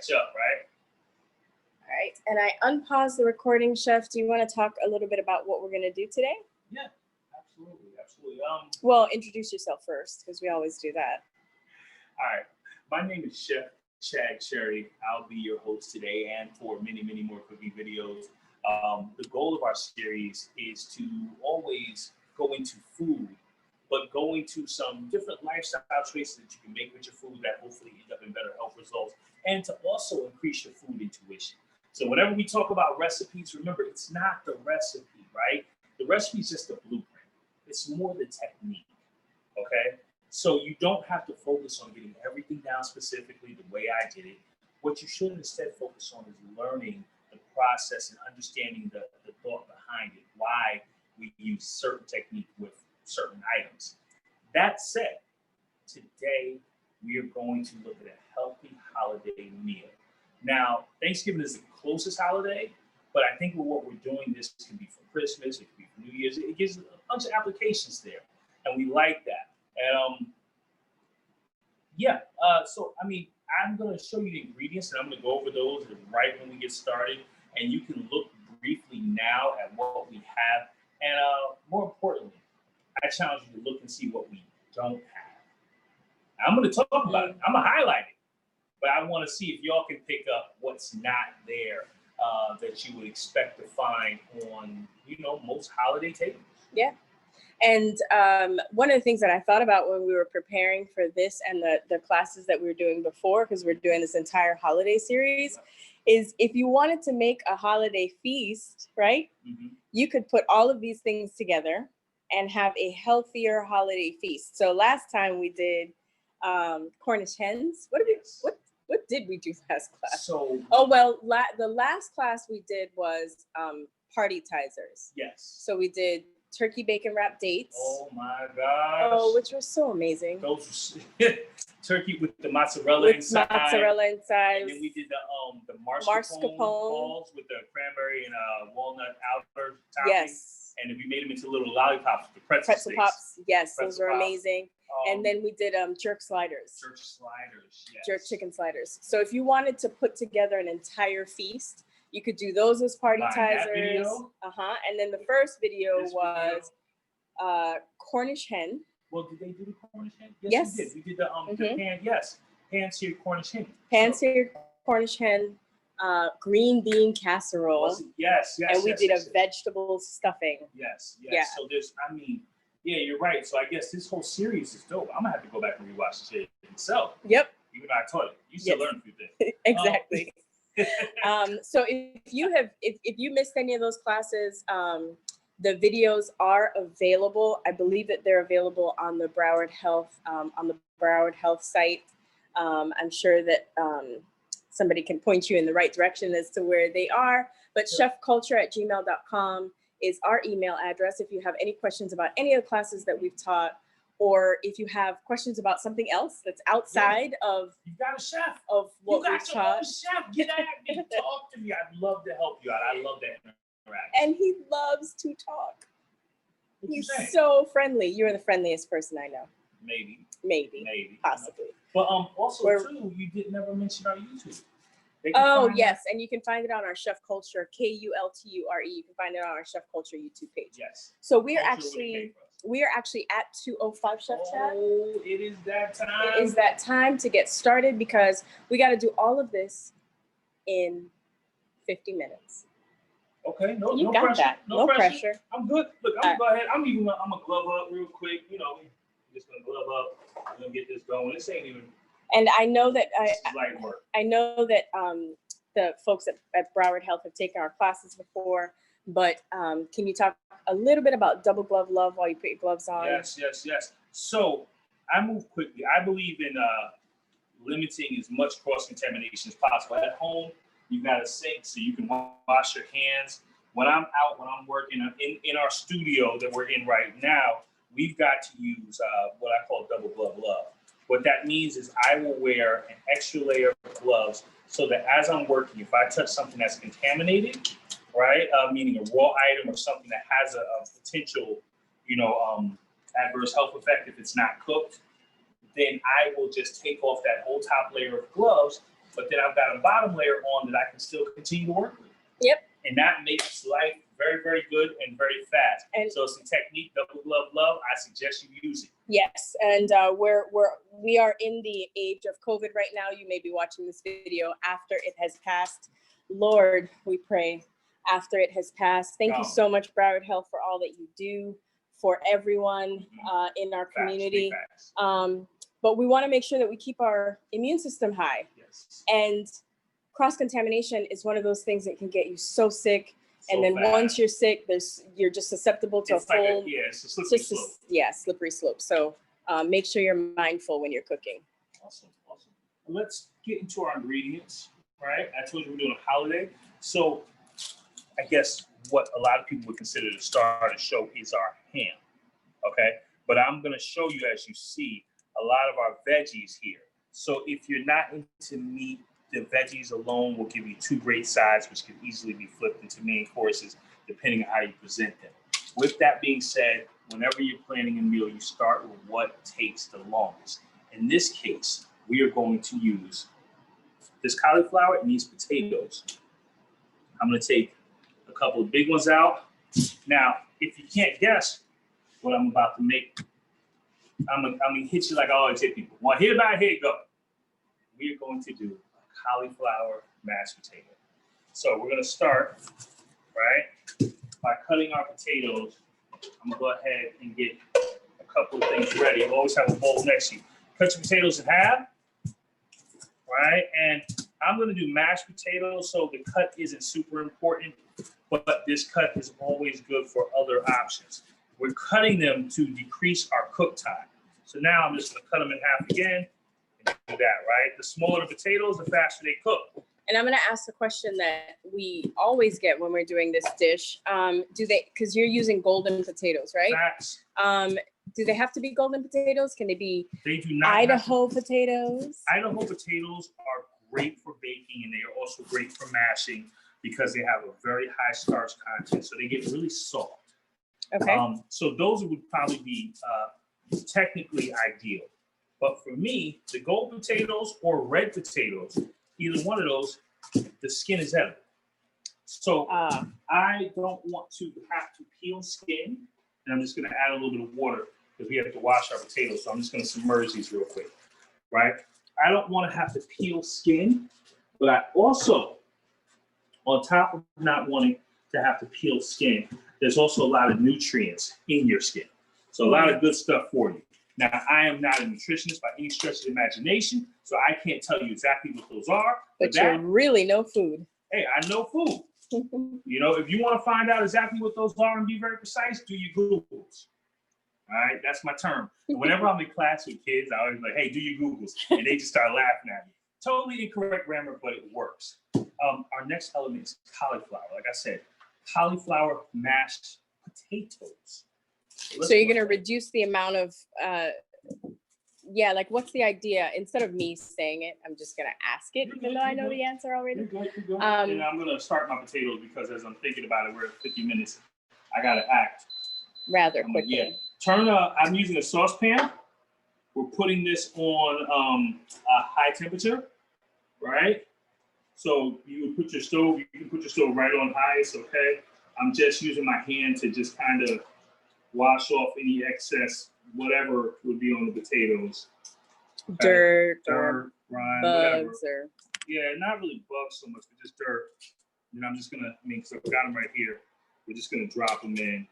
catch up, right? All right, and I unpaused the recording, Chef. Do you want to talk a little bit about what we're going to do today? Yeah, absolutely. Well, introduce yourself first, because we always do that. All right, my name is Chef Chad Cherry. I'll be your host today and for many, many more cooking videos. The goal of our series is to always go into food, but go into some different lifestyle choices that you can make with your food that hopefully end up in better health results, and to also increase your food intuition. So whenever we talk about recipes, remember, it's not the recipe, right? The recipe is just the blueprint. It's more the technique, okay? So you don't have to focus on getting everything down specifically the way I did it. What you should instead focus on is learning the process and understanding the thought behind it, why we use certain technique with certain items. That said, today we are going to look at a healthy holiday meal. Now, Thanksgiving is the closest holiday, but I think with what we're doing, this can be for Christmas, it can be for New Year's. It gives a bunch of applications there, and we like that. And so I'm going to show you the ingredients, and I'm going to go over those right when we get started, and you can look briefly now at what we have, and more importantly, I challenge you to look and see what we don't have. I'm going to talk about it. I'm going to highlight it, but I want to see if y'all can pick up what's not there that you would expect to find on, most holiday tables. Yeah. And one of the things that I thought about when we were preparing for this and the classes that we were doing before, because we're doing this entire holiday series, is if you wanted to make a holiday feast, right? Mm-hmm. You could put all of these things together and have a healthier holiday feast. So last time we did Cornish hens. What did we do last class? The last class we did was party tizers. Yes. So we did turkey bacon wrapped dates. Oh my gosh. Oh, which was so amazing. Those turkey with the mozzarella inside. And then we did the mascarpone balls with the cranberry and walnut outer topping. Yes. And then we made them into little lollipops with the pretzel pops. Yes, those were amazing. And then we did jerk sliders. Jerk sliders, yes. Jerk chicken sliders. So if you wanted to put together an entire feast, you could do those as party tizers. And then the first video was Cornish hen. Well, did they do the Cornish hen? Yes. We did. We did the pan-seared Cornish hen. Pan-seared Cornish hen, green bean casserole. Yes. And we did a vegetable stuffing. Yes. Yeah. So you're right. So I guess this whole series is dope. I'm gonna have to go back and rewatch the shit myself. Yep. Even though I taught it, you still learn a few things. Exactly. So if you missed any of those classes, the videos are available. I believe that they're available on the Broward Health site. I'm sure that somebody can point you in the right direction as to where they are. But chefculture@gmail.com is our email address if you have any questions about any of the classes that we've taught, or if you have questions about something else that's outside of you got a chef of what we've taught. Chef, get at me, talk to me. I'd love to help you out. I love that interaction. And he loves to talk. He's so friendly. You're the friendliest person I know. Maybe, possibly. But also too, you did never mention our YouTube. Yes, and you can find it on our Chef Culture, KULTURE. You can find it on our Chef Culture YouTube page. Yes. So we are actually at 2:05, Chef Chad. Oh, it is that time. It is that time to get started because we got to do all of this in 50 minutes. Okay, no got pressure. that. No pressure. I'm good. Look, I'm gonna go ahead. I'm gonna glove up real quick. I'm just gonna glove up. I'm gonna get this going. This ain't even. And I know that light work. I know that the folks at Broward Health have taken our classes before, but can you talk a little bit about double glove love while you put your gloves on? Yes. So I move quickly. I believe in limiting as much cross-contamination as possible. At home, you got a sink so you can wash your hands. When I'm out, when I'm working in our studio that we're in right now, we've got to use what I call double glove love. What that means is I will wear an extra layer of gloves so that as I'm working, if I touch something that's contaminated, right, meaning a raw item or something that has a potential, adverse health effect if it's not cooked, then I will just take off that whole top layer of gloves but then I've got a bottom layer on that I can still continue to work with. Yep. And that makes life very, very good and very fast. And so it's a technique, double glove love. I suggest you use it. Yes, and we are in the age of COVID right now. You may be watching this video after it has passed. Lord, we pray after it has passed. Thank you so much, Broward Health, for all that you do for everyone in our community. But we want to make sure that we keep our immune system high. Yes. And cross-contamination is one of those things that can get you so sick. So and then bad. Once you're sick, you're just susceptible to it's a full, it's a slippery slope. Slippery slope. So make sure you're mindful when you're cooking. Awesome. Let's get into our ingredients, right? I told you we're doing a holiday. So I guess what a lot of people would consider the star of the show is our ham, okay? But I'm gonna show you, as you see, a lot of our veggies here. So if you're not into meat, the veggies alone will give you 2 great sides, which can easily be flipped into main courses, depending on how you present them. With that being said, whenever you're planning a meal, you start with what takes the longest. In this case, we are going to use this cauliflower and these potatoes. I'm gonna take a couple of big ones out. Now, if you can't guess what I'm about to make, I'm gonna hit you like I always hit people. Well, here you go. We are going to do cauliflower mashed potato. So we're gonna start, right, by cutting our potatoes. I'm gonna go ahead and get a couple of things ready. You always have a bowl next to you. Cut your potatoes in half, right? And I'm gonna do mashed potatoes, so the cut isn't super important, but this cut is always good for other options. We're cutting them to decrease our cook time. So now I'm just gonna cut them in half again and do that, right? The smaller the potatoes, the faster they cook. And I'm gonna ask the question that we always get when we're doing this dish. Because you're using golden potatoes, right? Facts. Do they have to be golden potatoes? Can they be They do not Idaho potatoes? Idaho potatoes are great for baking, and they are also great for mashing because they have a very high starch content, so they get really soft. Okay. So those would probably be technically ideal. But for me, the gold potatoes or red potatoes, either one of those, the skin is edible. So I don't want to have to peel skin, and I'm just gonna add a little bit of water because we have to wash our potatoes. So I'm just gonna submerge these real quick, right? I don't wanna have to peel skin, but I also, on top of not wanting to have to peel skin, there's also a lot of nutrients in your skin. So a lot of good stuff for you. Now, I am not a nutritionist by any stretch of the imagination, so I can't tell you exactly what those are. But you really know food. Hey, I know food. You know, if you want to find out exactly what those are and be very precise, do your Googles. All right, that's my term. Whenever I'm in class with kids, I always like, hey, do your Googles. And they just start laughing at me. Totally incorrect grammar, but it works. Our next element is cauliflower. Like I said, cauliflower mashed potatoes. So you're gonna reduce the amount of, like what's the idea? Instead of me saying it, I'm just gonna ask it, even though I know the answer already. And I'm gonna start my potatoes because as I'm thinking about it, we're at 50 minutes. I gotta act rather quickly. Yeah. I'm using a saucepan. We're putting this on a high temperature, right? So you would put your stove, you can put your stove right on high, it's okay. I'm just using my hand to just kind of wash off any excess, whatever would be on the potatoes. Okay? Dirt, grime, bugs, whatever. Yeah, not really bugs so much, but just dirt. And I'm just gonna, because I've got them right here, we're just gonna drop them in,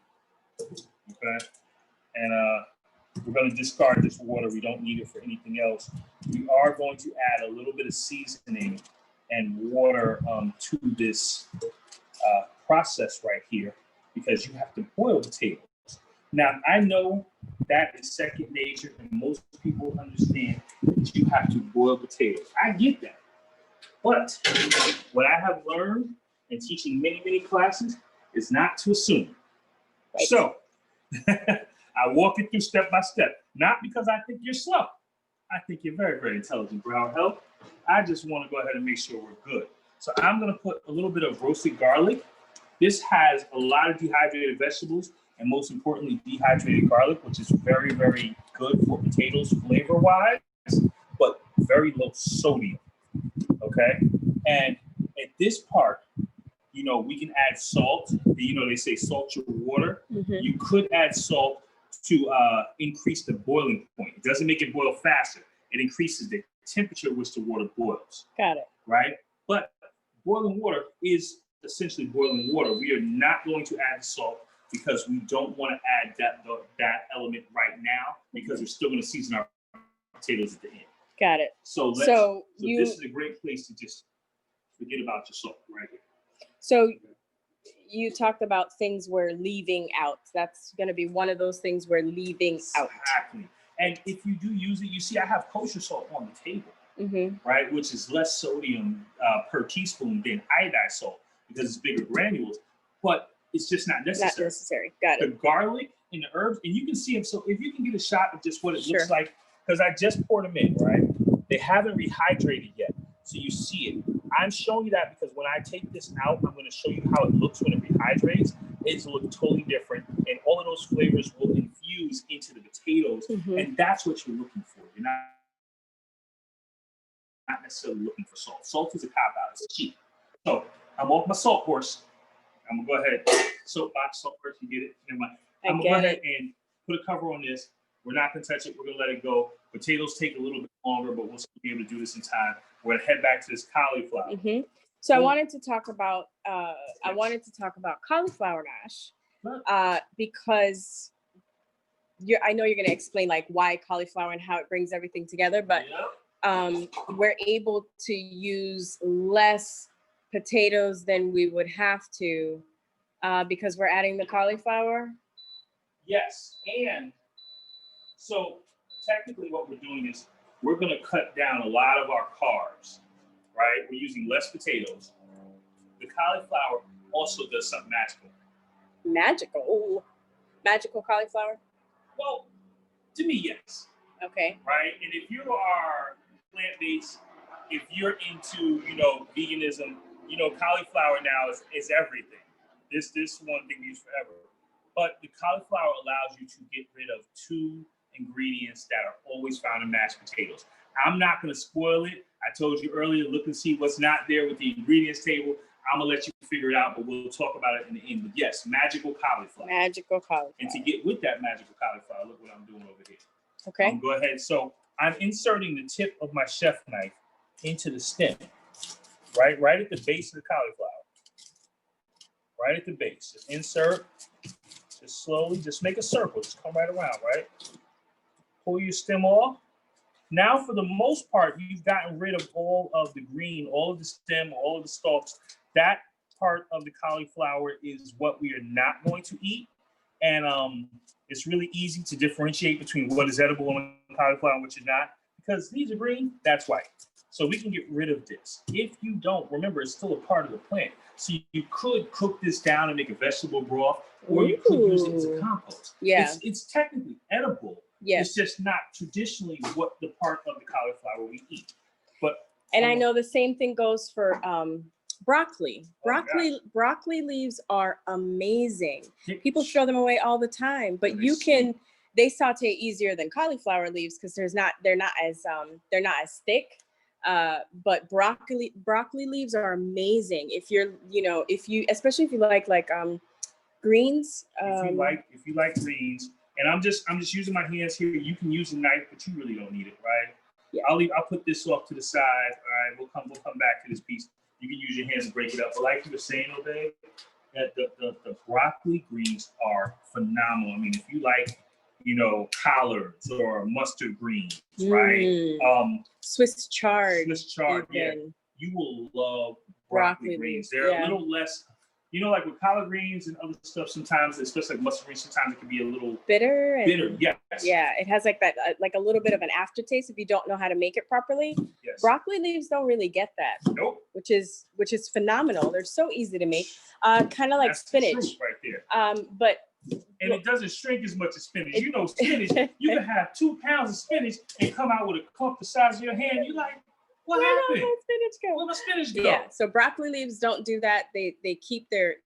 okay? And we're gonna discard this water. We don't need it for anything else. We are going to add a little bit of seasoning and water to this process right here because you have to boil potatoes. Now, I know that is second nature and most people understand that you have to boil potatoes. I get that. But what I have learned in teaching many, many classes is not to assume. Right. So I walk it through step by step, not because I think you're slow. I think you're very, very intelligent, Broward Health. I just want to go ahead and make sure we're good. So I'm going to put a little bit of roasted garlic. This has a lot of dehydrated vegetables and most importantly, dehydrated garlic, which is very, very good for potatoes flavor-wise, but very low sodium, Okay. And at this part, you know, we can add salt. You know, they say salt your water. You could add salt to increase the boiling point. It doesn't make it boil faster. It increases the temperature at which the water boils. Got it. Right? But boiling water is essentially boiling water. We are not going to add salt because we don't want to add that element right now because we're still going to season our potatoes at the end. Got it. So this is a great place to just forget about your salt right here. So you talked about things we're leaving out. That's going to be one of those things we're leaving out. Exactly. And if you do use it, you see I have kosher salt on the table, right? Which is less sodium per teaspoon than iodized salt because it's bigger granules, but it's just not necessary. Not necessary. Got it. The garlic and the herbs, and you can see them. So if you can get a shot of just what it looks like, because I just poured them in, right? They haven't rehydrated yet. So you see it. I'm showing you that because when I take this out, I'm going to show you how it looks when it rehydrates. It's look totally different. And all of those flavors will infuse into the potatoes. And that's what you're looking for. You're not necessarily looking for salt. Salt is a cop-out. It's cheap. So I'm off my salt horse. I'm going to go ahead. Soapbox, salt horse, you get it? Never mind. I'm going to go ahead and put a cover on this. We're not going to touch it. We're going to let it go. Potatoes take a little bit longer, but we'll still be able to do this in time. We're going to head back to this cauliflower. So I wanted to talk about cauliflower mash because I know you're going to explain like why cauliflower and how it brings everything together, but we're able to use less potatoes than we would have to because we're adding the cauliflower. Yes, and so technically what we're doing is we're going to cut down a lot of our carbs, right? We're using less potatoes. The cauliflower also does something magical. Magical? Magical cauliflower? Well, to me, yes. Okay. Right? And if you are plant-based, if you're into, you know, veganism, you know, cauliflower now is everything. This one thing we use forever. But the cauliflower allows you to get rid of two ingredients that are always found in mashed potatoes. I'm not going to spoil it. I told you earlier, look and see what's not there with the ingredients table. I'm going to let you figure it out, but we'll talk about it in the end. But yes, magical cauliflower. Magical cauliflower. And to get with that magical cauliflower, look what I'm doing over here. Okay. Go ahead. So I'm inserting the tip of my chef knife into the stem, right at the base of the cauliflower. Right at the base. Just insert. Just slowly, just make a circle. Just come right around, right? Pull your stem off. Now, for the most part, you've gotten rid of all of the green, all of the stem, all of the stalks. That part of the cauliflower is what we are not going to eat. And it's really easy to differentiate between what is edible on cauliflower and what you're not. Because these are green, that's white. So we can get rid of this. If you don't, remember, it's still a part of the plant. So you could cook this down and make a vegetable broth, or you could use it as a compost. Yeah. It's technically edible. Yes. It's just not traditionally what the part of the cauliflower we eat. And I know the same thing goes for broccoli. Broccoli leaves are amazing. People throw them away all the time, but they saute easier than cauliflower leaves because they're not as thick. But broccoli leaves are amazing especially if you like greens. If you like greens, and I'm just using my hands here. You can use a knife, but you really don't need it, right? Yeah. I'll put this off to the side. All right, we'll come back to this piece. You can use your hands and break it up. But like you were saying, Obey, that the broccoli greens are phenomenal. I mean, if you like, collards or mustard greens, right? Swiss chard. Yeah. You will love broccoli greens. They're a little less, like with collard greens and other stuff, sometimes, especially like mustard greens, sometimes it can be a little bitter, yes. Yeah, it has like that, like a little bit of an aftertaste if you don't know how to make it properly. Yes. Broccoli leaves don't really get that. Nope. Which is phenomenal. They're so easy to make. Kind of like spinach. That's the truth right there. And it doesn't shrink as much as spinach. Spinach, you can have 2 pounds of spinach and come out with a cup the size of your hand. You're like, what happened? Where my spinach go? Yeah, so broccoli leaves don't do that. They keep their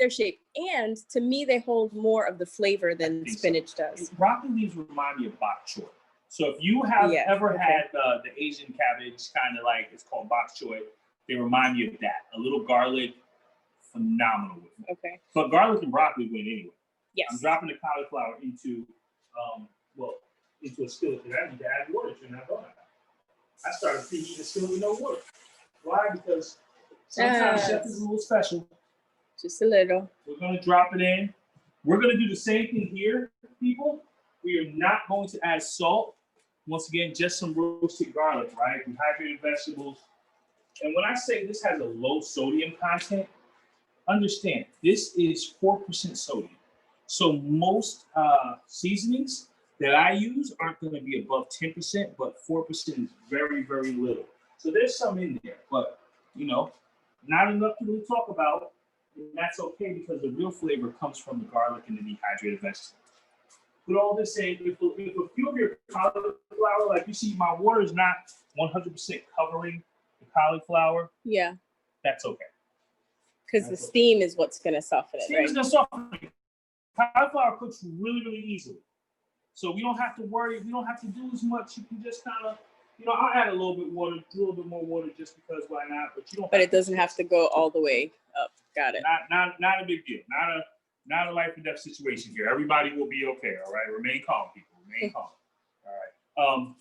shape, and to me, they hold more of the flavor than spinach does. Broccoli leaves remind me of bok choy. So if you have Yes, ever okay. had the Asian cabbage, kind of like it's called bok choy, they remind you of that. A little garlic, phenomenal with it. Okay. But garlic and broccoli win anyway. Yes. I'm dropping the cauliflower into, into a skillet. I need to add water to it. I started preheating the skillet with no water. Why? Because sometimes chef is a little special. Just a little. We're going to drop it in. We're going to do the same thing here, people. We are not going to add salt. Once again, just some roasted garlic, right? Dehydrated vegetables. And when I say this has a low sodium content, understand this is 4% sodium. So most seasonings that I use aren't going to be above 10%, but 4% is very, very little. So there's some in there, but not enough to really talk about. And that's okay because the real flavor comes from the garlic and the dehydrated vegetables. Put all this in. If a few of your cauliflower, like you see, my water is not 100% covering the cauliflower. Yeah. That's okay. Because the steam is what's going to soften it, Steam right? is going to soften it. Cauliflower cooks really, really easily. So we don't have to worry. We don't have to do as much. You can just kind of, I'll add a little bit more water just because why not? But you don't. But it doesn't have to go all the way up. Got it. Not a big deal. Not a life and death situation here. Everybody will be okay. All right. Remain calm, people. Remain calm. All right.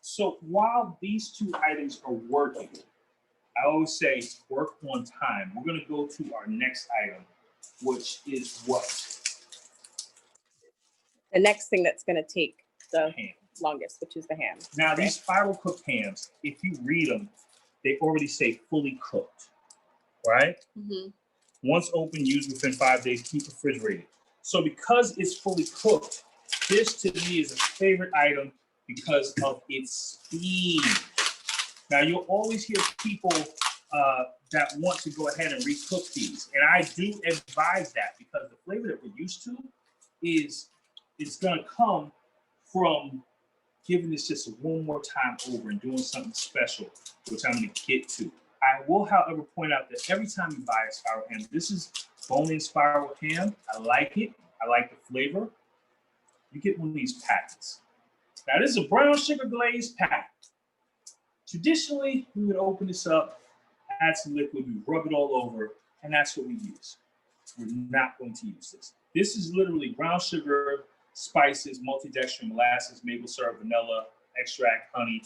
So while these two items are working, I always say work on time. We're going to go to our next item, which is what? The next thing that's going to take the ham. Longest, which is the ham. Now, these spiral cooked hams, if you read them, they already say fully cooked, right? Mm-hmm. Once open, use within 5 days, keep refrigerated. So because it's fully cooked, this to me is a favorite item because of its speed. Now, you'll always hear people that want to go ahead and recook these. And I do advise that because the flavor that we're used to is it's going to come from giving this just one more time over and doing something special, which I'm going to get to. I will, however, point out that every time you buy a spiral ham, this is bone-in spiral ham. I like it. I like the flavor. You get one of these packets. Now, this is a brown sugar glazed packet. Traditionally, we would open this up, add some liquid, we rub it all over, and that's what we use. We're not going to use this. This is literally brown sugar, spices, multidextrin, molasses, maple syrup, vanilla, extract, honey.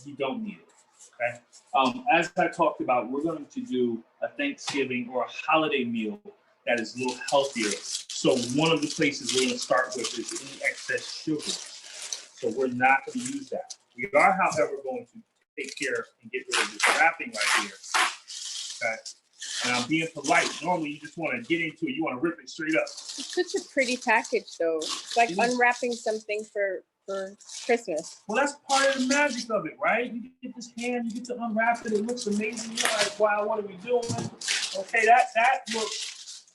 You don't need it, okay? As I talked about, we're going to do a Thanksgiving or a holiday meal that is a little healthier. So one of the places we're going to start with is any excess sugar. So we're not going to use that. We are, however, going to take care and get rid of this wrapping right here, okay? And I'm being polite. Normally, you just want to get into it. You want to rip it straight up. It's such a pretty package, though. It's like unwrapping something for Christmas. Well, that's part of the magic of it, right? You get this ham, you get to unwrap it. It looks amazing. You're like, wow, what are we doing? Okay, that looks,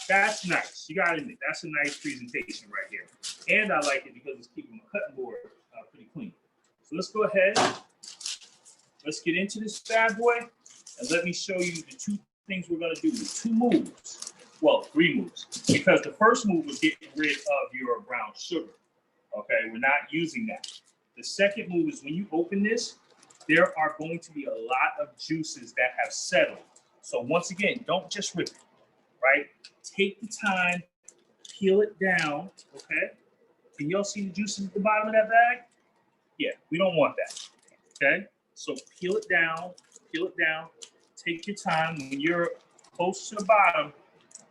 that's nice. You got to admit, that's a nice presentation right here. And I like it because it's keeping my cutting board pretty clean. So let's go ahead. Let's get into this bad boy. And let me show you the two things we're going to do. The two moves. Well, three moves. Because the first move was getting rid of your brown sugar. Okay, we're not using that. The second move is when you open this, there are going to be a lot of juices that have settled. So once again, don't just rip it, right? Take the time, peel it down, okay? Can y'all see the juices at the bottom of that bag? Yeah, we don't want that, okay? So peel it down, take your time. When you're close to the bottom,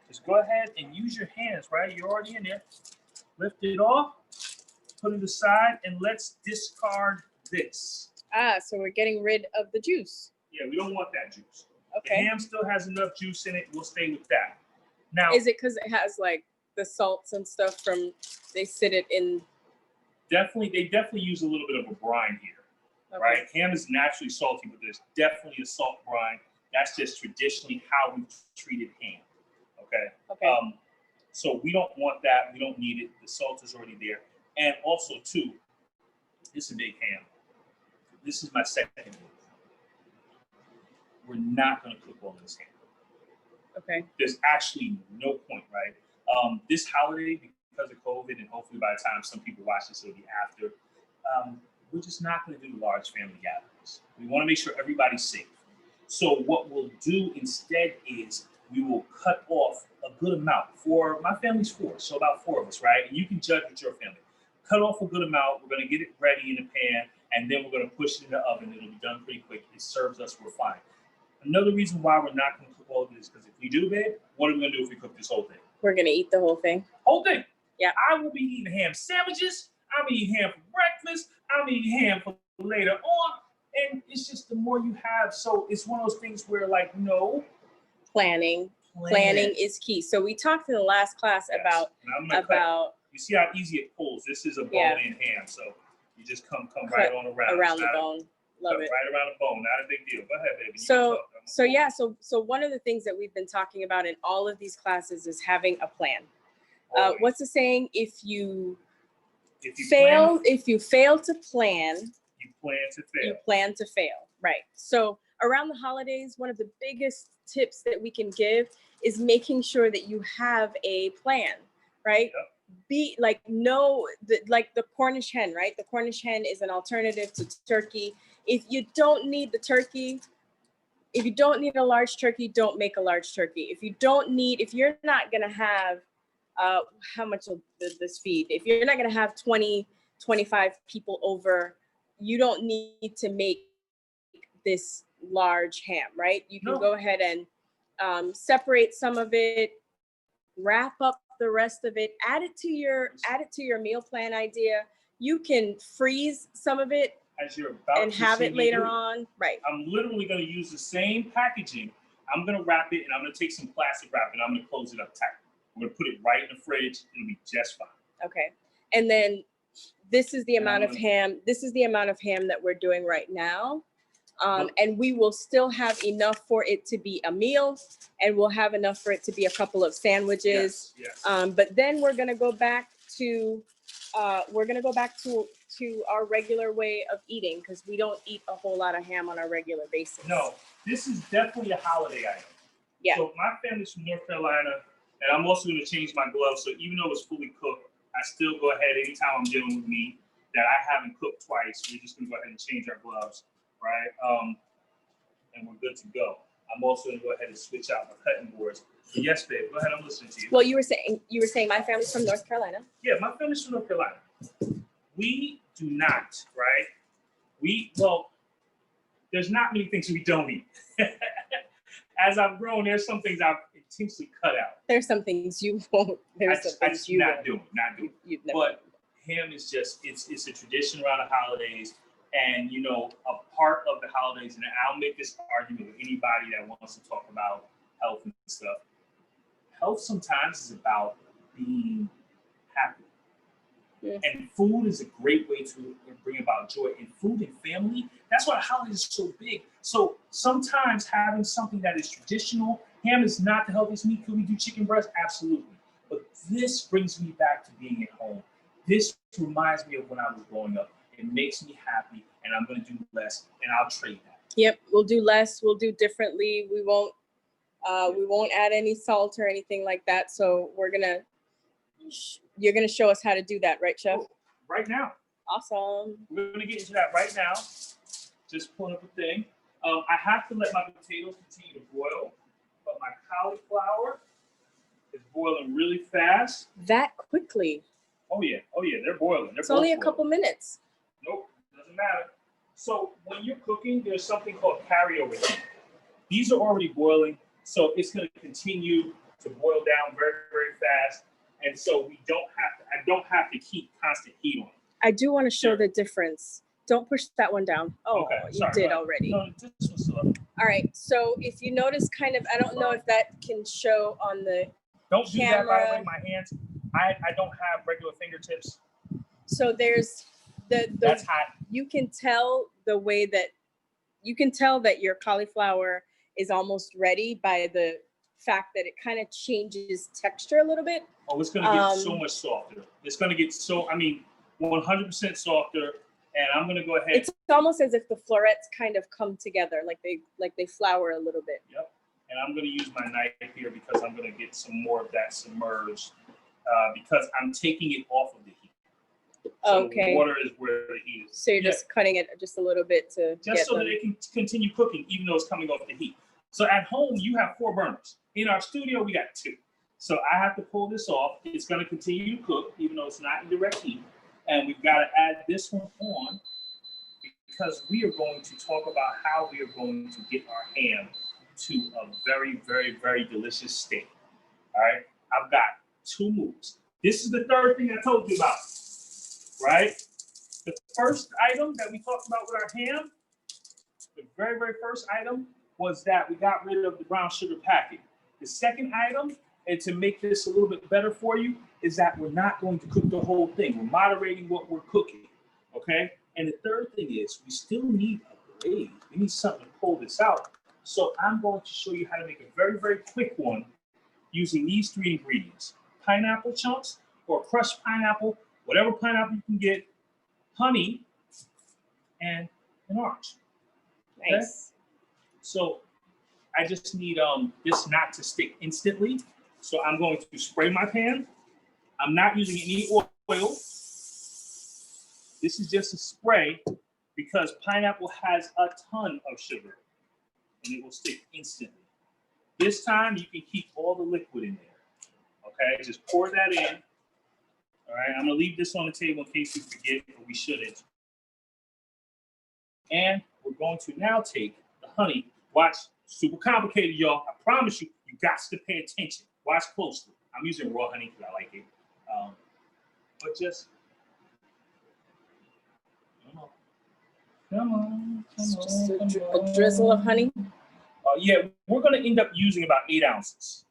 just go ahead and use your hands, right? You're already in there. Lift it off, put it aside, and let's discard this. Ah, so we're getting rid of the juice. Yeah, we don't want that juice. Okay. The ham still has enough juice in it. We'll stay with that. Now, is it because it has like the salts and stuff from, they sit it in? they definitely use a little bit of a brine here. Okay. Right? Ham is naturally salty, but there's definitely a salt brine. That's just traditionally how we've treated ham. Okay. So we don't want that. We don't need it. The salt is already there. And also, too, this is a big ham. This is my second move. We're not going to cook all this ham. Okay. There's actually no point, right? This holiday, because of COVID, and hopefully by the time some people watch this, it'll be after. we're just not going to do large family gatherings. We want to make sure everybody's safe. So what we'll do instead is we will cut off a good amount. For my family's 4, so about 4 of us, right? And you can judge with your family. Cut off a good amount. We're going to get it ready in the pan, and then we're going to push it in the oven. It'll be done pretty quick. It serves us, we're fine. Another reason why we're not going to cook all of this is because if we do, babe, what are we going to do if we cook this whole thing? We're going to eat the whole thing. Whole thing. Yeah. I will be eating ham sandwiches. I'm eating ham for breakfast. I'm eating ham for later on. And it's just the more you have. So it's one of those things where, like, no. Planning is key. So we talked in the last class about you see how easy it pulls. This is a bone-in ham, so you just come right on around the bone. Love it. Right around the bone. Not a big deal. Go ahead, baby. So one of the things that we've been talking about in all of these classes is having a plan. What's the saying? If you fail to plan, you plan to fail. Right. So around the holidays, one of the biggest tips that we can give is making sure that you have a plan, right? Yep. Be like, like the Cornish hen, right? The Cornish hen is an alternative to turkey. If you don't need a large turkey, don't make a large turkey. If you're not going to have, how much will this feed? If you're not going to have 20, 25 people over, you don't need to make this large ham, right? You can go ahead and separate some of it, wrap up the rest of it, add it to your meal plan idea. You can freeze some of it as you're about and have it later on. Right. I'm literally going to use the same packaging. I'm going to wrap it, and I'm going to take some plastic wrap, and I'm going to close it up tight. I'm going to put it right in the fridge. It'll be just fine. Okay. And then this is the amount of ham. This is the amount of ham that we're doing right now. And we will still have enough for it to be a meal, and we'll have enough for it to be a couple of sandwiches. Yes. But then we're going to go back to our regular way of eating, because we don't eat a whole lot of ham on a regular basis. No, this is definitely a holiday item. Yeah. So my family's from North Carolina, and I'm also going to change my gloves. So even though it's fully cooked, I still go ahead anytime I'm dealing with meat that I haven't cooked twice. We're just going to go ahead and change our gloves, right? And we're good to go. I'm also going to go ahead and switch out my cutting boards. But yes, babe, go ahead. I'm listening to you. Well, you were saying my family's from North Carolina. Yeah, my family's from North Carolina. We do not, right? There's not many things we don't eat. As I've grown, there's some things I've intentionally cut out. There's some things you won't. Not doing. But ham is just, it's a tradition around the holidays. And, a part of the holidays, and I'll make this argument with anybody that wants to talk about health and stuff. Health sometimes is about being happy. Yeah. And food is a great way to bring about joy. And food and family, that's why the holidays are so big. So sometimes having something that is traditional, ham is not the healthiest meat. Could we do chicken breast? Absolutely. But this brings me back to being at home. This reminds me of when I was growing up. It makes me happy, and I'm going to do less, and I'll trade that. Yep, we'll do less. We'll do differently. We won't add any salt or anything like that. So you're gonna show us how to do that, right, Chef? Right now. Awesome. We're gonna get into that right now. Just pulling up a thing. I have to let my potatoes continue to boil, but my cauliflower is boiling really fast. That quickly? Oh yeah, they're boiling. It's only a couple minutes. Nope, doesn't matter. So when you're cooking, there's something called carryover heat. These are already boiling, so it's going to continue to boil down very, very fast. And so I don't have to keep constant heat on it. I do want to show the difference. Don't push that one down. Oh, okay, you did already. No, this one's still up. All right, so if you notice I don't know if that can show on the Don't camera. Do that, by the way, my hands. I don't have regular fingertips. So there's that's hot. You can tell that your cauliflower is almost ready by the fact that it kind of changes texture a little bit. Oh, it's going to get so much softer. It's going to get 100% softer. And I'm going to go ahead. It's almost as if the florets kind of come together, like they flour a little bit. Yep. And I'm going to use my knife here because I'm going to get some more of that submerged because I'm taking it off of the heat. So Okay. water is where the heat is. So you're just cutting it just a little bit to just so that it can continue cooking, even though it's coming off the heat. So at home, you have 4 burners. In our studio, we got 2. So I have to pull this off. It's going to continue to cook, even though it's not in direct heat. And we've got to add this one on because we are going to talk about how we are going to get our ham to a very, very, very delicious state. All right. I've got 2 moves. This is the third thing I told you about, right? The first item that we talked about with our ham, the very, very first item was that we got rid of the brown sugar packing. The second item, and to make this a little bit better for you, is that we're not going to cook the whole thing. We're moderating what we're cooking, okay? And the third thing is we still need a glaze. We need something to pull this out. So I'm going to show you how to make a very, very quick one using these 3 ingredients. Pineapple chunks or crushed pineapple, whatever pineapple you can get, honey, and an orange. Okay? Nice. So I just need this not to stick instantly. So I'm going to spray my pan. I'm not using any oil. This is just a spray because pineapple has a ton of sugar and it will stick instantly. This time you can keep all the liquid in there. Okay, just pour that in. All right, I'm gonna leave this on the table in case you forget, but we shouldn't. And we're going to now take the honey. Watch, super complicated, y'all. I promise you, you got to pay attention. Watch closely. I'm using raw honey because I like it. But just, come on. Just a drizzle of honey. Yeah, we're going to end up using about 8 ounces.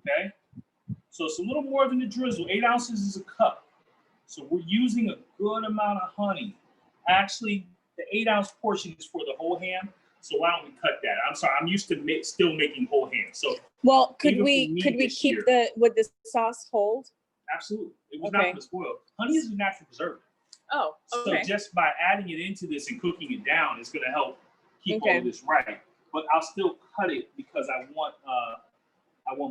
Okay? So it's a little more than a drizzle. 8 ounces is a cup. So we're using a good amount of honey. Actually, the 8-ounce portion is for the whole ham. So why don't we cut that? I'm sorry, I'm used to still making whole ham. So well, could we keep would the sauce hold? Absolutely. It was not going to spoil. Honey is a natural preservative. Oh, okay. So just by adding it into this and cooking it down, it's going to help keep all of this right. But I'll still cut it because I want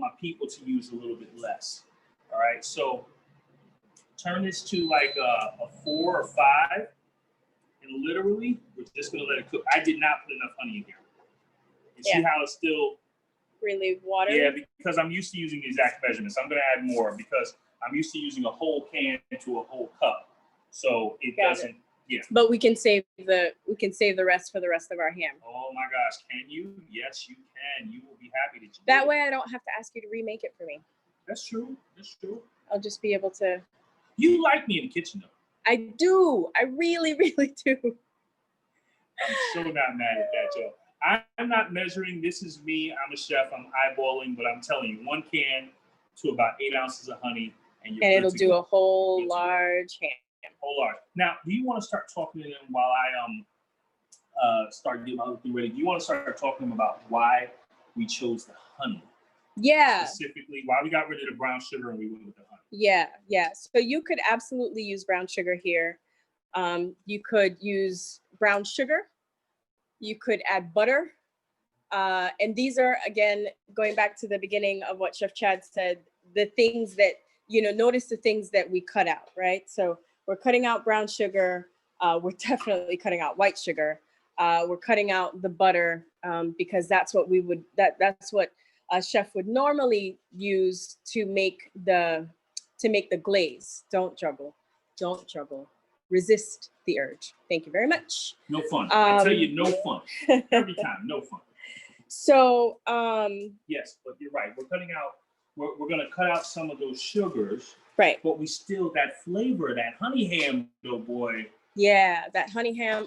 my people to use a little bit less. All right. So turn this to like a 4 or 5. And literally, we're just going to let it cook. I did not put enough honey in here. You see how it's still really water? Yeah, because I'm used to using exact measurements. I'm going to add more because I'm used to using a whole can to a whole cup. So it doesn't. Yeah. But we can save the rest for the rest of our ham. Oh my gosh, can you? Yes, you can. You will be happy that you That did. way I don't have to ask you to remake it for me. That's true. That's true. I'll just be able to. You like me in the kitchen though. I do. I really, really do. I'm so not mad at that, Joe. I'm not measuring. This is me. I'm a chef. I'm eyeballing, but I'm telling you, 1 can to about 8 ounces of honey, and it'll do a whole large ham. Whole large. Now, do you want to start talking to them while I start getting my other thing ready? Do you want to start talking to them about why we chose the honey? Yeah. Specifically, why we got rid of the brown sugar and we went with the honey. Yeah. So you could absolutely use brown sugar here. You could use brown sugar. You could add butter. And these are, again, going back to the beginning of what Chef Chad said, the things that, notice the things that we cut out, right? So we're cutting out brown sugar. We're definitely cutting out white sugar. We're cutting out the butter because that's what that's what a chef would normally use to make the glaze. Don't juggle. Resist the urge. Thank you very much. No fun. I tell you, no fun. Every time, no fun. So yes, but you're right. We're cutting out. We're going to cut out some of those sugars. Right. But we still that flavor, that honey ham, though, boy. Yeah, that honey ham,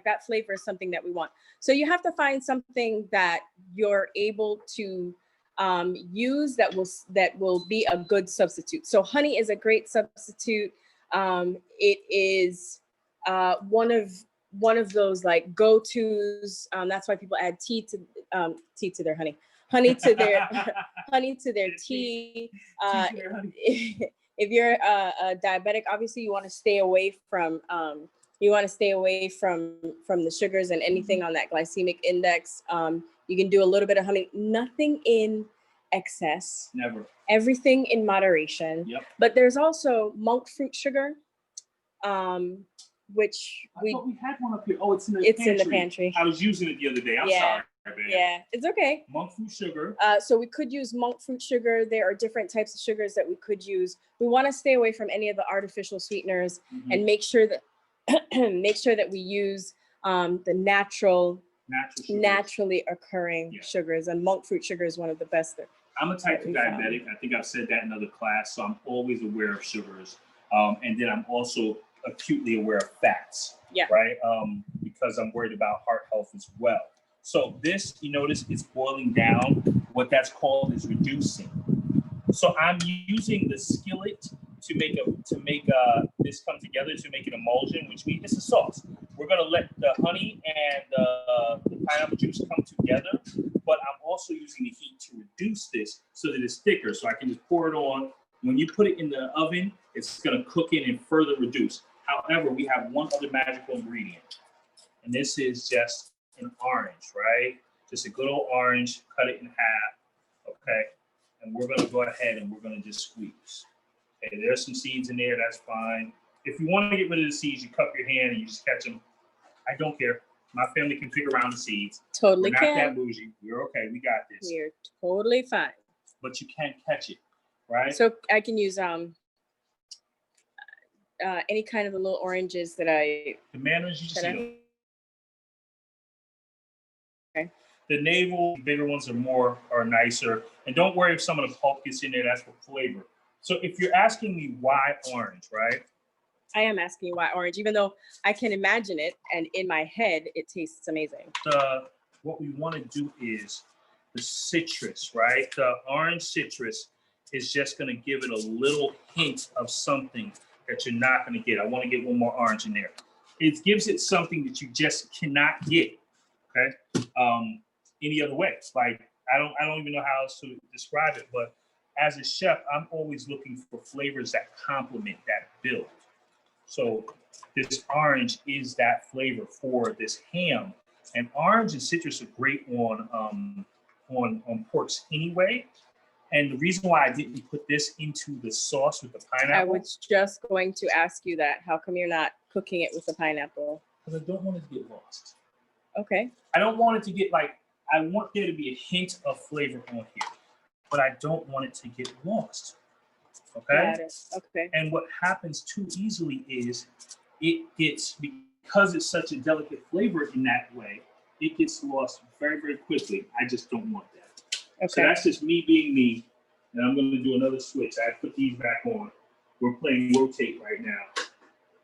that flavor is something that we want. So you have to find something that you're able to use that will be a good substitute. So honey is a great substitute. It is one of those like go-tos. That's why people add tea to their honey to their honey to their tea. If you're a diabetic, obviously you want to stay away from the sugars and anything on that glycemic index. You can do a little bit of honey, nothing in excess. Never. Everything in moderation. Yep. But there's also monk fruit sugar. which I thought we had one up here. Oh, it's in the pantry. in the pantry. I was using it the other day. I'm Yeah. sorry, man. Yeah, it's okay. Monk fruit sugar. So we could use monk fruit sugar. There are different types of sugars that we could use. We want to stay away from any of the artificial sweeteners and make sure that we use the naturally occurring sugars. And monk fruit sugar is one of the best. I'm a type 2 diabetic. I think I've said that in another class, so I'm always aware of sugars. And then I'm also acutely aware of fats, right? Because I'm worried about heart health as well. So this, you notice it's boiling down. What that's called is reducing. So I'm using the skillet to make this come together to make an emulsion, which means it's a sauce. We're gonna let the honey and the pineapple juice come together, but I'm also using the heat to reduce this so that it's thicker. So I can just pour it on. When you put it in the oven, it's gonna cook in and further reduce. However, we have one other magical ingredient, and this is just an orange, right? Just a good old orange, cut it in half, okay? And we're gonna go ahead and we're gonna just squeeze. Okay, there's some seeds in there, that's fine. If you wanna get rid of the seeds, you cup your hand and you just catch them. I don't care. My family can pick around the seeds. Totally We're not can. that bougie. We're okay, we got this. You're totally fine. But you can't catch it, right? So I can use any kind of the little oranges that I. The mandarins, you just eat them. Okay. The navel, bigger ones are nicer. And don't worry if some of the pulp gets in there, that's for flavor. So if you're asking me why orange, right? I am asking you why orange, even though I can imagine it and in my head it tastes amazing. What we want to do is the citrus, right? The orange citrus is just going to give it a little hint of something that you're not going to get. I want to get one more orange in there. It gives it something that you just cannot get, okay? Any other way. Like I don't even know how else to describe it, but as a chef, I'm always looking for flavors that complement, that build. So this orange is that flavor for this ham. And orange and citrus are great on porks anyway. And the reason why I didn't put this into the sauce with the pineapple. I was just going to ask you that. How come you're not cooking it with the pineapple? Because I don't want it to get lost. Okay. I don't want it to get I want there to be a hint of flavor on here, but I don't want it to get lost. Okay? Got it. Okay. And what happens too easily is it gets, because it's such a delicate flavor in that way, it gets lost very, very quickly. I just don't want that. Okay. So that's just me being me. And I'm going to do another switch. I put these back on. We're playing rotate right now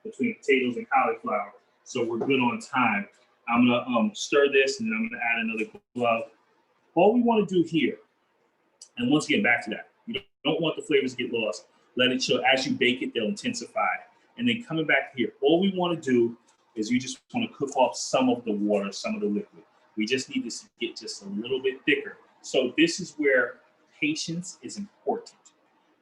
between potatoes and cauliflower. So we're good on time. I'm going to stir this and then I'm going to add another glove. All we want to do here, and once again, back to that, you don't want the flavors to get lost. Let it chill. As you bake it, they'll intensify. And then coming back here, all we want to do is you just want to cook off some of the water, some of the liquid. We just need this to get just a little bit thicker. So this is where patience is important,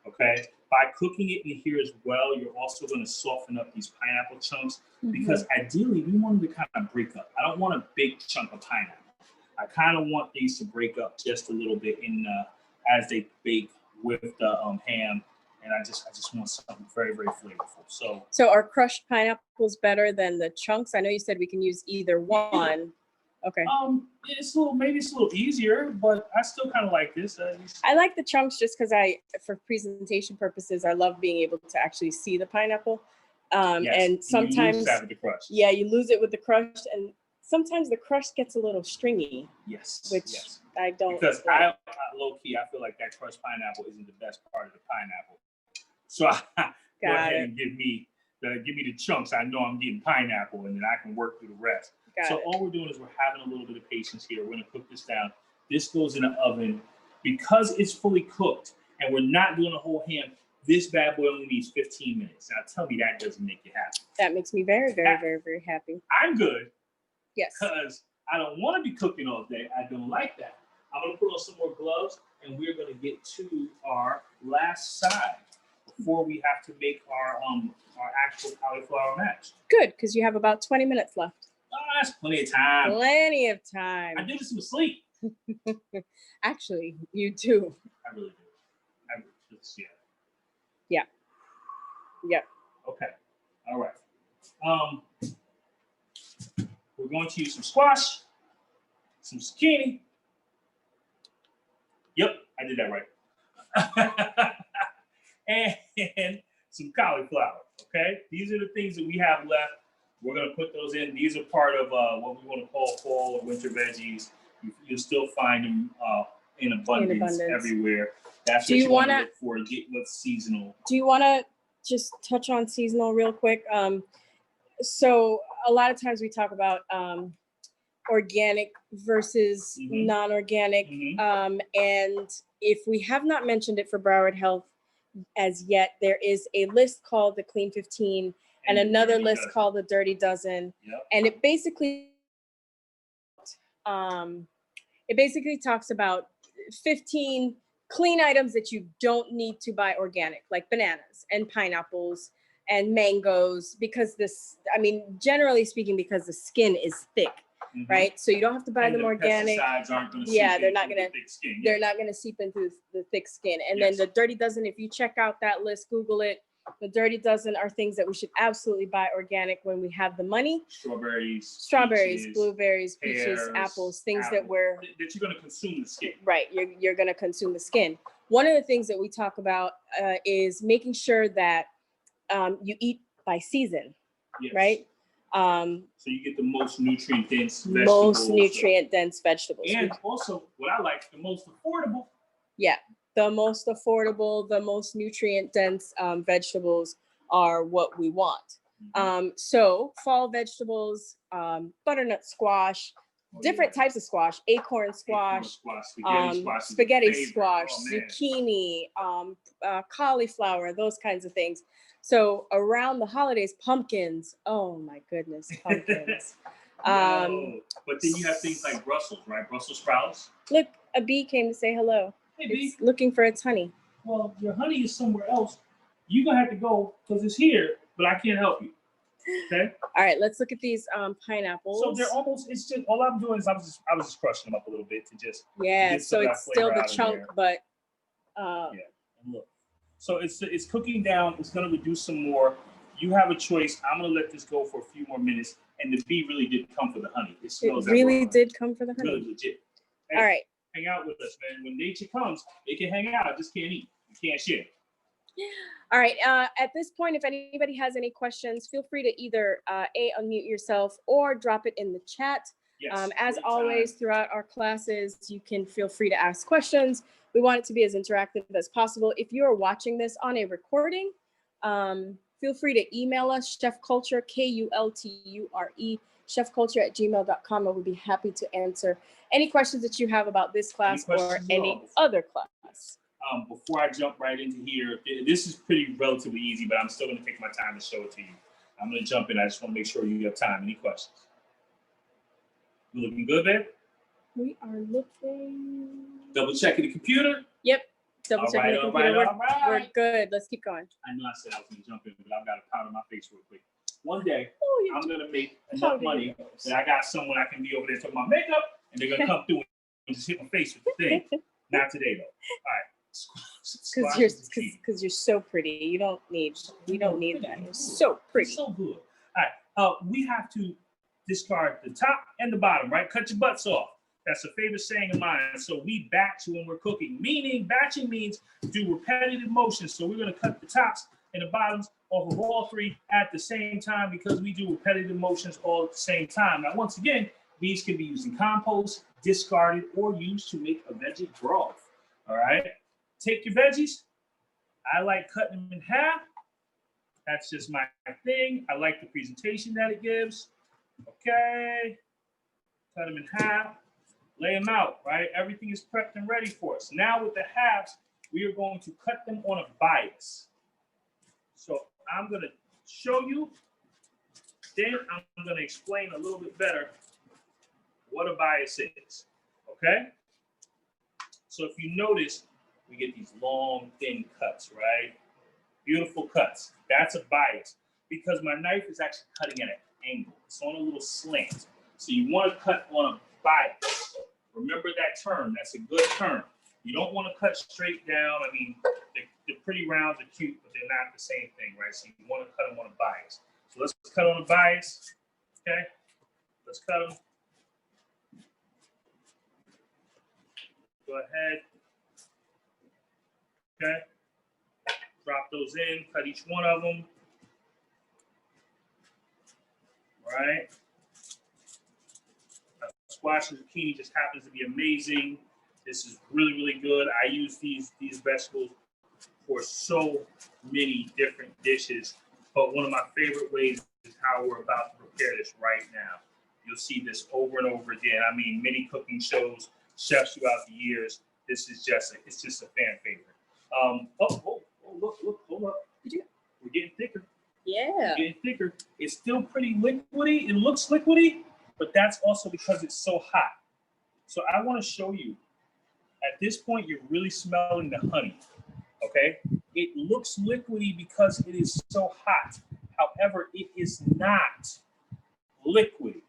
okay? By cooking it in here as well, you're also going to soften up these pineapple chunks because ideally we want them to kind of break up. I don't want a big chunk of pineapple. I kind of want these to break up just a little bit in as they bake with the ham, and I just want something very, very flavorful. So are crushed pineapples better than the chunks? I know you said we can use either one. Okay. Maybe it's a little easier, but I still kind of like this. I like the chunks just because for presentation purposes, I love being able to actually see the pineapple. Yes, and sometimes you lose that with the crush. Yeah, you lose it with the crush, and sometimes the crush gets a little stringy. Yes. Which I don't. Because I low key, I feel like that crushed pineapple isn't the best part of the pineapple. So go ahead and give me the chunks. I know I'm getting pineapple, and then I can work through the rest. All we're doing is we're having a little bit of patience here. We're gonna cook this down. This goes in the oven. Because it's fully cooked and we're not doing a whole ham, this bad boy only needs 15 minutes. Now tell me that doesn't make you happy. That makes me very, very, very, very happy. I'm good. Yes. Because I don't want to be cooking all day. I don't like that. I'm gonna put on some more gloves and we're gonna get to our last side before we have to make our actual cauliflower mash. Good, because you have about 20 minutes left. Oh, that's plenty of time. Plenty of time. I do this in my sleep. Actually, you do. I really do. Yeah. Okay. All right. We're going to use some squash, some zucchini. Yep, I did that right. And some cauliflower, okay? These are the things that we have left. We're gonna put those in. These are part of what we want to call fall or winter veggies. You'll still find them in abundance everywhere. That's what you want to look for, get what's seasonal. Do you want to just touch on seasonal real quick? So a lot of times we talk about organic versus non-organic. And if we have not mentioned it for Broward Health as yet, there is a list called the Clean 15 and another list called the Dirty Dozen. Yep. And it basically talks about 15 clean items that you don't need to buy organic, like bananas and pineapples and mangoes, because generally speaking, because the skin is thick, right? So you don't have to buy them organic. Pesticides aren't going to they're not going to thick skin. They're not going to seep into the thick skin. And then the Dirty Dozen, if you check out that list, Google it. The Dirty Dozen are things that we should absolutely buy organic when we have the money. Strawberries, peaches, blueberries, peaches, apples, things that you're going to consume the skin. Right, you're going to consume the skin. One of the things that we talk about is making sure that you eat by season, right? So you get the most nutrient dense vegetables. And also, what I like, the most affordable. Yeah. The most affordable, the most nutrient dense vegetables are what we want. So fall vegetables, butternut squash, different types of squash, acorn squash, spaghetti squash, zucchini, cauliflower, those kinds of things. So around the holidays, pumpkins. Oh my goodness, pumpkins. But then you have things like Brussels, right? Brussels sprouts. Look, a bee came to say hello. It's looking for its honey. Well, your honey is somewhere else. You're going to have to go because it's here, but I can't help you. Okay? All right, let's look at these pineapples. So they're almost, it's just, all I'm doing is I was just crushing them up a little bit to just. Yeah, so it's still the chunk, but. Yeah, and look. So it's cooking down. It's going to reduce some more. You have a choice. I'm going to let this go for a few more minutes. And the bee really did come for the honey. It really did come for the honey. Really legit. Hey, all right. Hang out with us, man. When nature comes, they can hang out. Just can't eat. You can't share. All right. At this point, if anybody has any questions, feel free to either unmute yourself or drop it in the chat. Yes, as always, throughout our classes, you can feel free to ask questions. We want it to be as interactive as possible. If you are watching this on a recording, feel free to email us, chefculture, KULTURE, chefculture@gmail.com, and we'll be happy to answer any questions that you have about this class or any other class. Before I jump right into here, this is pretty relatively easy, but I'm still going to take my time to show it to you. I'm going to jump in. I just want to make sure you have time. Any questions? You looking good, babe? We are looking. Double checking the computer? Yep. Double checking the computer. We're good. Let's keep going. I know I said I was going to jump in, but I've got a powder my face real quick. One day, I'm going to make enough money that I got someone I can be over there talking about makeup, and they're going to come through and just hit my face with the thing. Not today, though. All right. Because you're so pretty. You don't need that. You're so pretty. So good. All right. We have to discard the top and the bottom, right? Cut your butts off. That's a favorite saying of mine. So we batch when we're cooking. Batching means do repetitive motions. So we're going to cut the tops and the bottoms off of all three at the same time because we do repetitive motions all at the same time. Now, once again, these can be used in compost, discarded, or used to make a veggie broth. All right. Take your veggies. I like cutting them in half. That's just my thing. I like the presentation that it gives. Okay. Cut them in half. Lay them out, right? Everything is prepped and ready for us. Now with the halves, we are going to cut them on a bias. So I'm going to show you, then I'm going to explain a little bit better what a bias is, okay? So if you notice, we get these long, thin cuts, right? Beautiful cuts. That's a bias because my knife is actually cutting at an angle. It's on a little slant. So you want to cut on a bias. Remember that term. That's a good term. You don't want to cut straight down. I mean, the pretty rounds are cute, but they're not the same thing, right? So you want to cut them on a bias. So let's cut on the bias. Okay, let's cut them. Go ahead. Okay, drop those in, cut each one of them. All right. Squash and zucchini just happens to be amazing. This is really, really good. I use these vegetables for so many different dishes, but one of my favorite ways is how we're about to prepare this right now. You'll see this over and over again. I mean, many cooking shows, chefs throughout the years. This is it's just a fan favorite. Look, hold up. We're getting thicker. Yeah. We're getting thicker. It's still pretty liquidy. It looks liquidy, but that's also because it's so hot. So I want to show you. At this point, you're really smelling the honey, okay? It looks liquidy because it is so hot. However, it is not liquidy.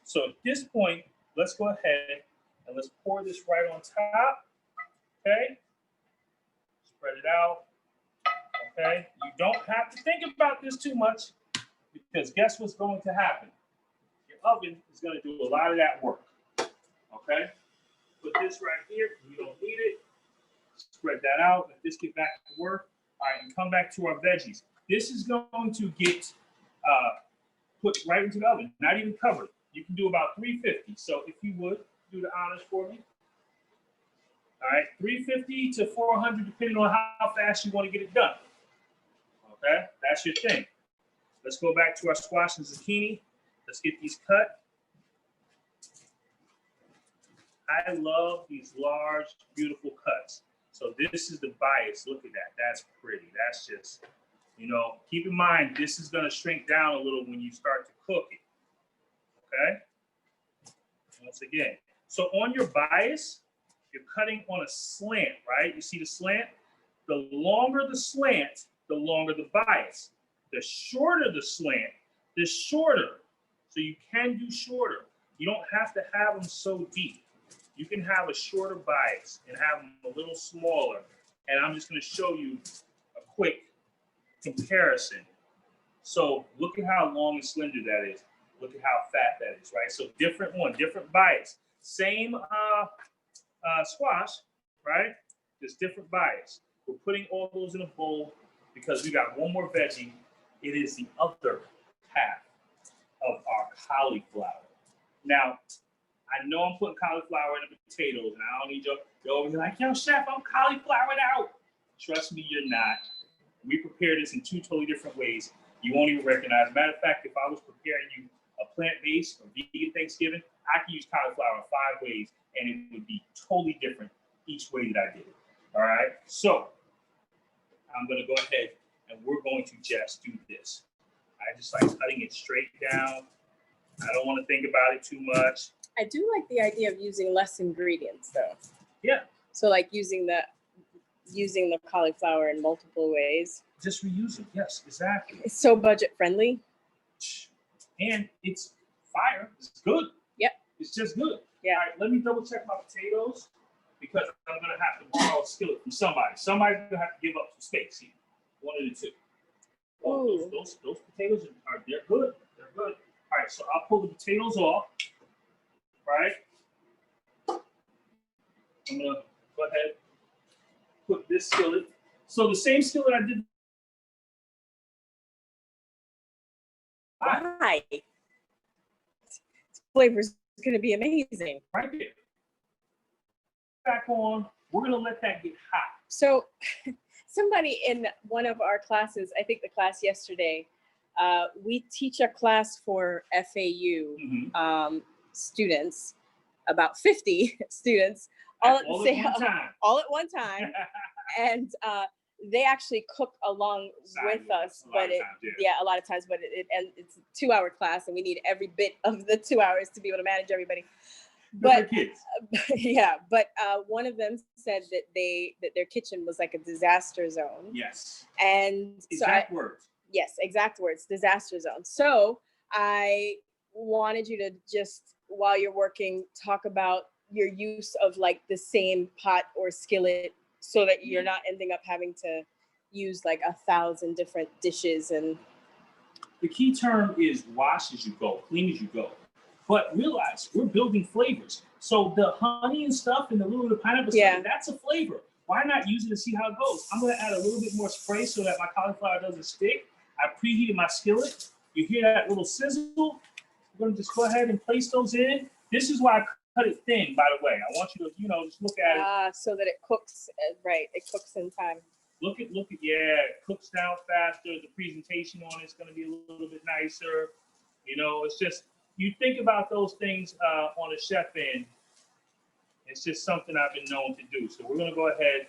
So at this point, let's go ahead and let's pour this right on top, okay? Spread it out, okay? You don't have to think about this too much because guess what's going to happen? Your oven is going to do a lot of that work, okay? Put this right here, we don't need it. Spread that out, let this get back to work. All right, and come back to our veggies. This is going to get put right into the oven, not even covered. You can do about 350. So if you would, do the honors for me. All right, 350 to 400, depending on how fast you want to get it done. Okay, that's your thing. Let's go back to our squash and zucchini. Let's get these cut. I love these large, beautiful cuts. So this is the bias. Look at that. That's pretty. That's just, keep in mind, this is going to shrink down a little when you start to cook it. Okay? Once again. So on your bias, you're cutting on a slant, right? You see the slant? The longer the slant, the longer the bias. The shorter the slant, the shorter. So you can do shorter. You don't have to have them so deep. You can have a shorter bias and have them a little smaller. And I'm just going to show you a quick comparison. So look at how long and slender that is. Look at how fat that is, right? So different bias. Same squash, right? Just different bias. We're putting all those in a bowl because we got one more veggie. It is the other half of our cauliflower. Now, I know I'm putting cauliflower in the potatoes, and I don't need you're over here like, yo, chef, I'm cauliflowered out. Trust me, you're not. We prepare this in two totally different ways. You won't even recognize. Matter of fact, if I was preparing you a plant-based or vegan Thanksgiving, I could use cauliflower 5 ways, and it would be totally different each way that I did it. All right? So I'm going to go ahead, and we're going to just do this. I just like cutting it straight down. I don't want to think about it too much. I do like the idea of using less ingredients, though. Yeah. So like using the cauliflower in multiple ways. Just reuse it. Yes, exactly. It's so budget friendly. And it's fire. It's good. Yep. It's just good. Yeah. All right, let me double check my potatoes because I'm going to have to borrow a skillet from somebody. Somebody's going to have to give up some space here. One of the two. Oh, those potatoes they're good. They're good. All right, so I'll pull the potatoes off. Right? I'm going to go ahead, put this skillet. So the same skillet I did. Why? This flavor is going to be amazing. Right there. Back on. We're going to let that get hot. So somebody in one of our classes, I think the class yesterday, we teach a class for FAU students, about 50 students, all at one time. And they actually cook along with us, but a lot of times, but it's a 2-hour class and we need every bit of the 2 hours to be able to manage everybody. But yeah, but one of them said that their kitchen was like a disaster zone. Yes. And exact words. Yes, exact words, disaster zone. So I wanted you to just, while you're working, talk about your use of like the same pot or skillet so that you're not ending up having to use like 1,000 different dishes. And The key term is wash as you go, clean as you go. But realize we're building flavors. So the honey and stuff and the little bit of pineapple stuff, that's a flavor. Why not use it to see how it goes? I'm gonna add a little bit more spray so that my cauliflower doesn't stick. I preheated my skillet. You hear that little sizzle? We're gonna just go ahead and place those in. This is why I cut it thin, by the way. I want you to, just look at it. So that it cooks, right, it cooks in time. Look at, it cooks down faster. The presentation on it's gonna be a little bit nicer. It's just, you think about those things on a chef end. It's just something I've been known to do. So we're gonna go ahead.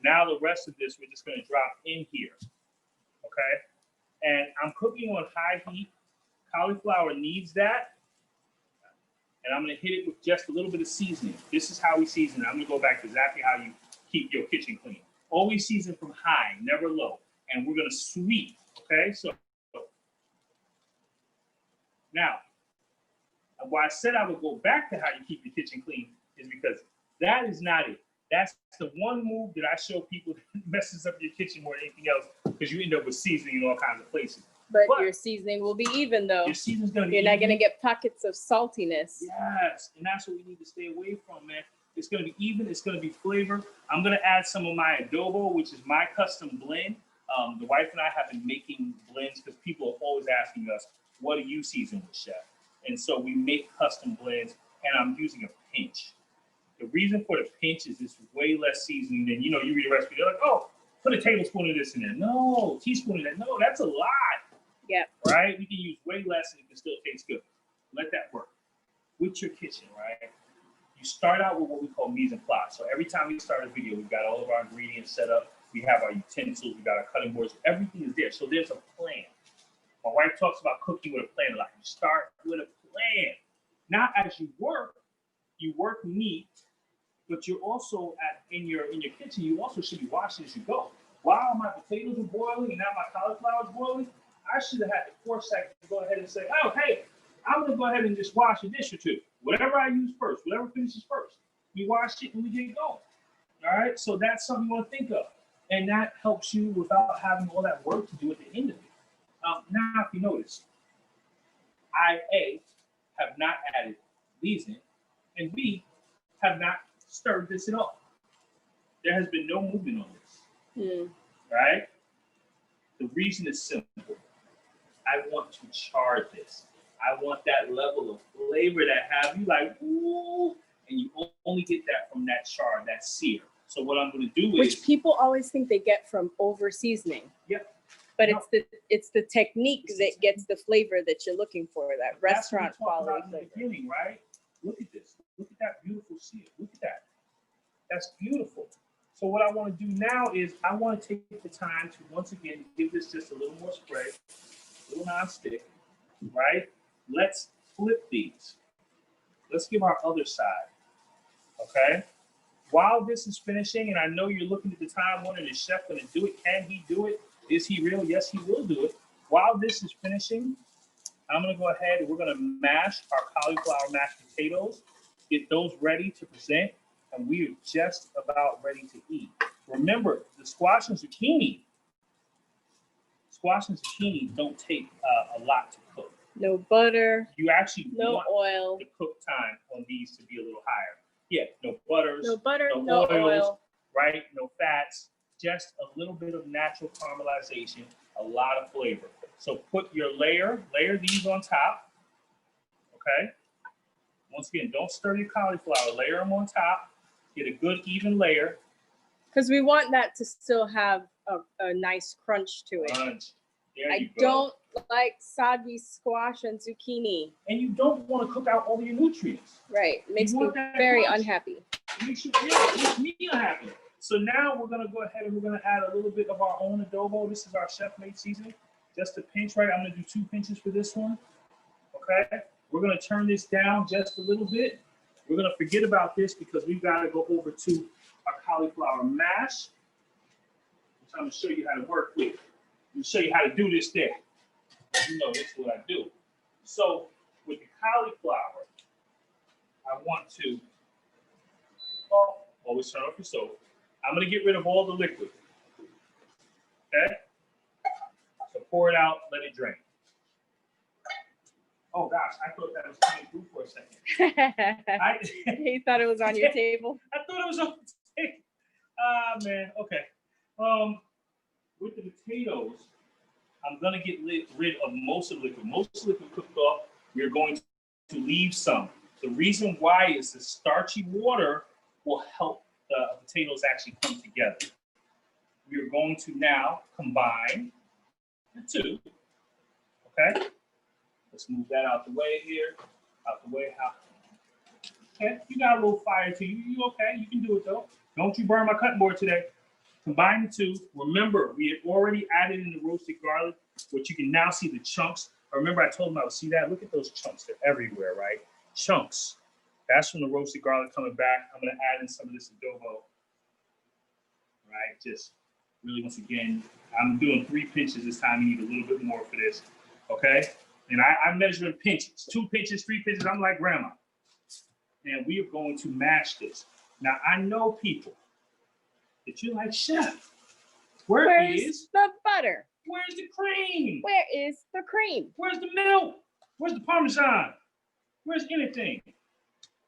Now the rest of this, we're just gonna drop in here, okay? And I'm cooking on high heat. Cauliflower needs that. And I'm gonna hit it with just a little bit of seasoning. This is how we season it. I'm gonna go back to exactly how you keep your kitchen clean. Always season from high, never low. And we're gonna sweep, okay? So now, why I said I would go back to how you keep your kitchen clean is because that is not it. That's the one move that I show people that messes up your kitchen more than anything else, because you end up with seasoning in all kinds of places. But your seasoning will be even though. Your seasoning's gonna be You're not gonna get pockets of saltiness. Yes, and that's what we need to stay away from, man. It's gonna be even, it's gonna be flavor. I'm gonna add some of my adobo, which is my custom blend. The wife and I have been making blends because people are always asking us, what do you season with, chef? And so we make custom blends, and I'm using a pinch. The reason for the pinch is it's way less seasoning than, you read a recipe, they're like, oh, put a tablespoon of this in there. No, teaspoon of that. No, that's a lot. Yeah. Right? We can use way less and it can still taste good. Let that work. With your kitchen, right? You start out with what we call mise en place. So every time we start a video, we've got all of our ingredients set up. We have our utensils, we got our cutting boards, everything is there. So there's a plan. My wife talks about cooking with a plan a lot. You start with a plan. Now, as you work meat, but you're also in your kitchen, you also should be washing as you go. While my potatoes are boiling and now my cauliflower is boiling, I should have had the foresight to go ahead and say, oh, hey, I'm gonna go ahead and just wash a dish or two. Whatever I use first, whatever finishes first, we wash it and we get going. All right, so that's something you want to think of. And that helps you without having all that work to do at the end of it. Now, if you notice, I, A, have not added these in, and B, have not stirred this at all. There has been no movement on this, right? The reason is simple. I want to char this. I want that level of flavor that have you like, ooh, and you only get that from that char, that sear. So what I'm going to do is, which people always think they get from over seasoning. Yep. But it's the technique that gets the flavor that you're looking for, that restaurant quality flavor. In the beginning, right? Look at this. Look at that beautiful sear. Look at that. That's beautiful. So what I want to do now is I want to take the time to once again give this just a little more spray, a little nonstick, right? Let's flip these. Let's give our other side, okay? While this is finishing, and I know you're looking at the time wondering, is chef going to do it? Can he do it? Is he real? Yes, he will do it. While this is finishing, I'm going to go ahead and we're going to mash our cauliflower mashed potatoes, get those ready to present, and we are just about ready to eat. Remember, the squash and zucchini don't take a lot to cook. No butter. You actually want oil. the cook time on these to be a little higher. Yeah, no butters. No butter, no oils, oil. Right? No fats. Just a little bit of natural caramelization, a lot of flavor. So put your layer these on top, okay? Once again, don't stir your cauliflower, layer them on top, get a good even layer. Because we want that to still have a nice crunch to it. Crunch. I don't like soggy squash and zucchini. And you don't want to cook out all your nutrients. Right, it makes me very unhappy. It makes me unhappy. So now we're gonna go ahead and we're gonna add a little bit of our own adobo. This is our chef-made seasoning. Just a pinch, right? I'm gonna do 2 pinches for this one. Okay. We're gonna turn this down just a little bit. We're gonna forget about this because we've got to go over to our cauliflower mash, which I'm gonna show you how to work with. I'm gonna show you how to do this there. You know this is what I do. So with the cauliflower, I want to always turn off your stove. I'm gonna get rid of all the liquid. Okay? So pour it out, let it drain. Oh gosh, I thought that was coming through for a second. He thought it was on your table. I thought it was on the table. Ah man, okay. With the potatoes, I'm gonna get rid of most of the liquid. Most of the liquid cooked off. We're going to leave some. The reason why is the starchy water will help the potatoes actually come together. We are going to now combine the two. Okay, let's move that out the way here. Out the way. Okay, you got a little fire to you. You okay? You can do it though. Don't you burn my cutting board today. Combine the two. Remember, we had already added in the roasted garlic, which you can now see the chunks. Remember, I told them I would see that. Look at those chunks. They're everywhere, right? Chunks. That's from the roasted garlic coming back. I'm going to add in some of this adobo. Right? Just really, once again, I'm doing 3 pinches this time. You need a little bit more for this. Okay? And I'm measuring pinches. 2 pinches, 3 pinches. I'm like grandma. And we are going to mash this. Now, I know people that you're like, Chef, where's the butter? Where's the cream? Where is the cream? Where's the milk? Where's the Parmesan? Where's anything?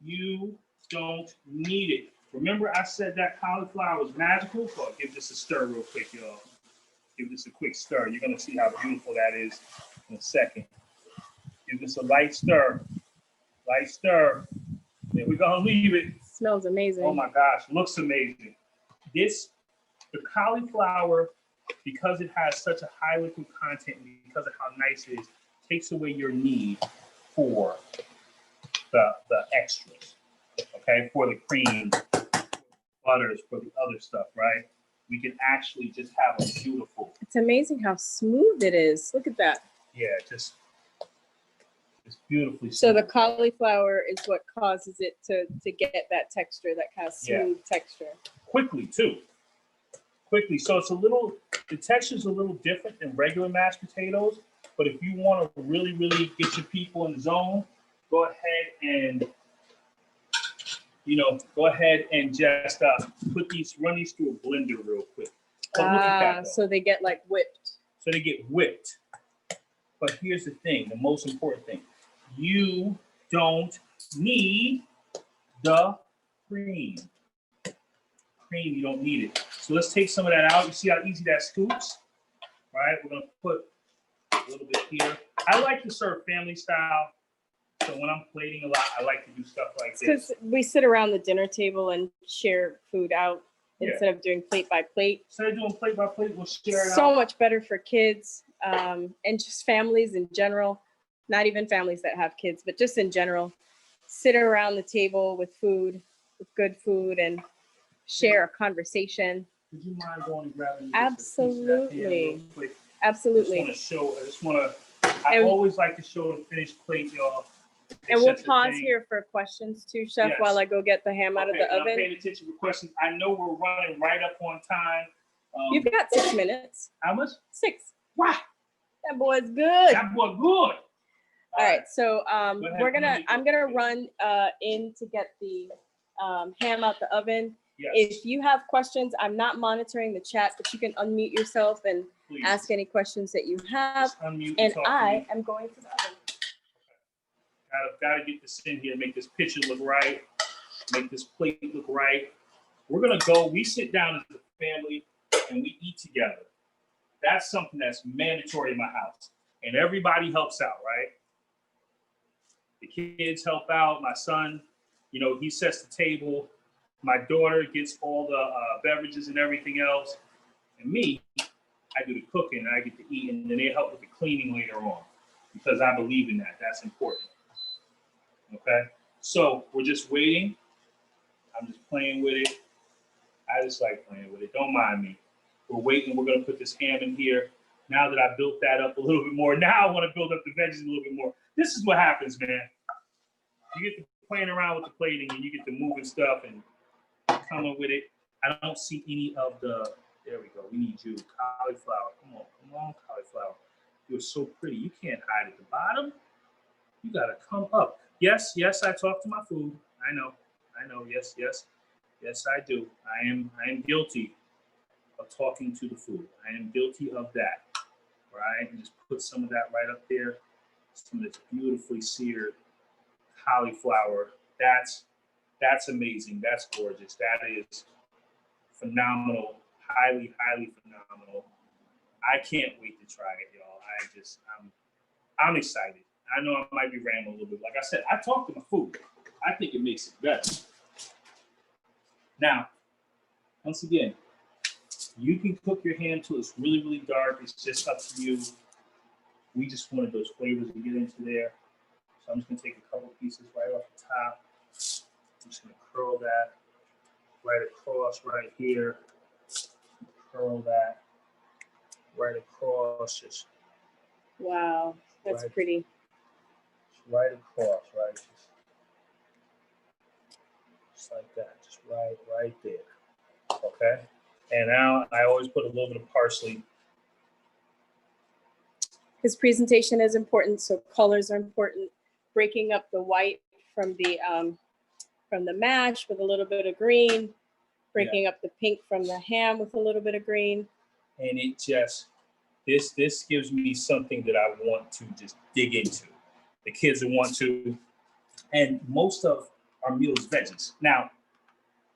You don't need it. Remember I said that cauliflower was magical? So I'll give this a stir real quick, y'all. Give this a quick stir. You're gonna see how beautiful that is in a second. Give this a light stir. Light stir. Then we're gonna leave it. Smells amazing. Oh my gosh, looks amazing. The cauliflower, because it has such a high liquid content, and because of how nice it is, takes away your need for the extras, okay? For the cream, butters, for the other stuff, right? We can actually just have a beautiful. It's amazing how smooth it is. Look at that. Yeah, just beautifully smooth. So the cauliflower is what causes it to get that texture, that kind of smooth texture. Quickly, too. Quickly. So it's the texture's a little different than regular mashed potatoes, but if you want to really, really get your people in the zone, go ahead and, just run these through a blender real quick. But look at that, so they get like whipped. So they get whipped. But here's the thing, the most important thing. You don't need the cream. Cream, you don't need it. So let's take some of that out. You see how easy that scoops? All right, we're gonna put a little bit here. I like to serve family style. So when I'm plating a lot, I like to do stuff like this. Because we sit around the dinner table and share food out instead of doing plate by plate. Instead of doing plate by plate, we'll share it out. So much better for kids and just families in general. Not even families that have kids, but just in general. Sit around the table with food, with good food, and share a conversation. Would you mind going and grabbing Absolutely. Absolutely. I always like to show the finished plate, y'all. And we'll pause here for questions too, Chef, while I go get the ham out of the oven. I'm paying attention for questions. I know we're running right up on time. You've got 6 minutes. How much? 6. Wow. That boy's good. That boy good. All right, so I'm gonna run in to get the ham out the oven. Yes. If you have questions, I'm not monitoring the chat, but you can unmute yourself and ask any questions that you have. And I am going to the oven. Gotta get this in here, make this picture look right, make this plate look right. We're gonna go, we sit down as a family and we eat together. That's something that's mandatory in my house. And everybody helps out, right? The kids help out, my son, he sets the table. My daughter gets all the beverages and everything else. And me, I do the cooking and I get to eat, and then they help with the cleaning later on because I believe in that. That's important. Okay? So we're just waiting. I'm just playing with it. I just like playing with it. Don't mind me. We're waiting. We're going to put this ham in here. Now that I built that up a little bit more, now I want to build up the veggies a little bit more. This is what happens, man. You get to playing around with the plating and you get to moving stuff and coming with it. I don't see any of the, there we go. We need you. Cauliflower. Come on, cauliflower. You're so pretty. You can't hide at the bottom. You got to come up. Yes, I talk to my food. I know. Yes, I do. I am guilty of talking to the food. I am guilty of that. Right? And just put some of that right up there. Some of this beautifully seared cauliflower. That's amazing. That's gorgeous. That is phenomenal. Highly, highly phenomenal. I can't wait to try it, y'all. I'm excited. I know I might be rambling a little bit. Like I said, I talk to my food. I think it makes it better. Now, once again, you can cook your ham till it's really, really dark. It's just up to you. We just wanted those flavors to get into there. So I'm just gonna take a couple pieces right off the top. I'm just gonna curl that right across right here. Curl that right across, just Wow, that's right, pretty. right across, right, just like that, just right there. Okay, and now I always put a little bit of parsley. Because presentation is important, so colors are important. Breaking up the white from the mash with a little bit of green, breaking up the pink from the ham with a little bit of green. And it just, this gives me something that I want to just dig into. The kids will want to, and most of our meal is veggies. Now,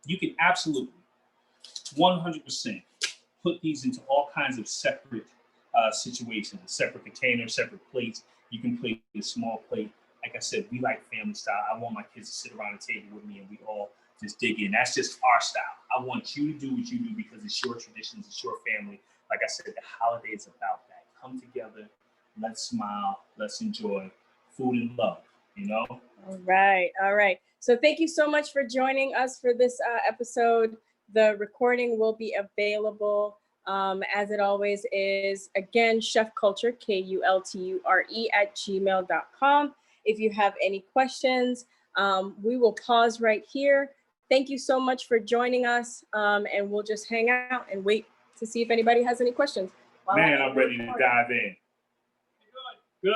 you can absolutely 100% put these into all kinds of separate situations, separate containers, separate plates. You can plate a small plate. Like I said, we like family style. I want my kids to sit around the table with me and we all just dig in. That's just our style. I want you to do what you do because it's your traditions, it's your family. Like I said, the holiday is about that. Come together, let's smile, let's enjoy food and love, you know? All right, all right. So thank you so much for joining us for this episode. The recording will be available as it always is. Again, Chef Culture, KULTURE @gmail.com. If you have any questions, we will pause right here. Thank you so much for joining us, and we'll just hang out and wait to see if anybody has any questions. Man, I'm ready to dive in. Good.